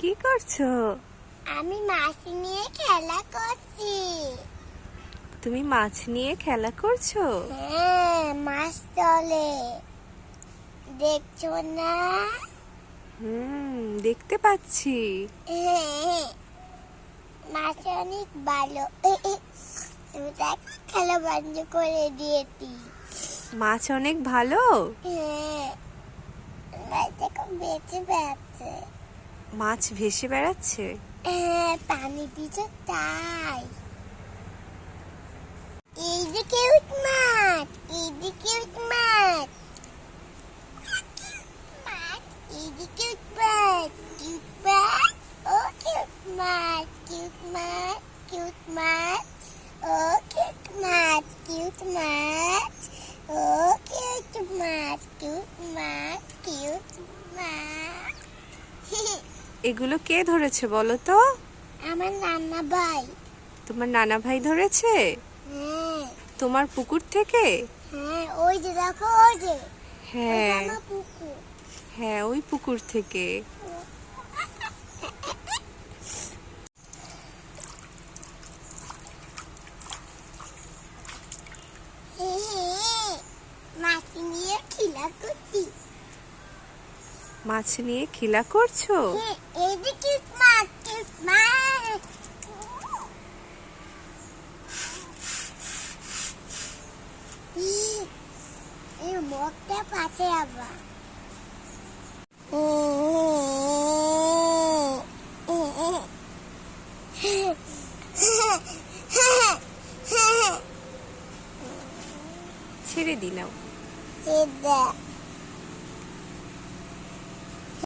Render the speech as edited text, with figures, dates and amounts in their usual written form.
কি করছো? আমি মাছ নিয়ে খেলা করছি। তুমি মাছ নিয়ে খেলা করছো? হ্যাঁ, মাছ চলে, দেখছো না? দেখতে পাচ্ছি। হ্যাঁ, মাছ অনেক ভালো। তুমি দেখো, খেলা বন্ধ করে দিয়েছি। মাছ অনেক ভালো। হ্যাঁ, মাছ দেখো বেঁচে বেড়াচ্ছে। মাছ ভেসে বেড়াচ্ছে। হ্যাঁ, পানি দিচ্ছে তাই। এই যে কিউট মাছ, এই যে কিউট মাছ, এই যে কিউট মাছ, কিউট মাছ, ও কিউট মাছ, কিউট মাছ, কিউট মাছ, ও কিউট মাছ, কিউট মাছ, ও কিউট মাছ, কিউট মাছ, কিউট মাছ। এগুলো কে ধরেছে বলো তো? আমার নানা ভাই। তোমার নানা ভাই ধরেছে? হ্যাঁ তোমার পুকুর থেকে? হ্যাঁ, ওই যে দেখো, ওই যে, ওই যে হ্যাঁ আমার পুকুর। হ্যাঁ, ওই পুকুর থেকে। মাছ নিয়ে খেলা করছি। মাছ নিয়ে খেলা করছো? এই যে কিউট মাছ, কিউট মাছ। এই মুখটা পাশে আবার। ছেড়ে দিলাম। দেখ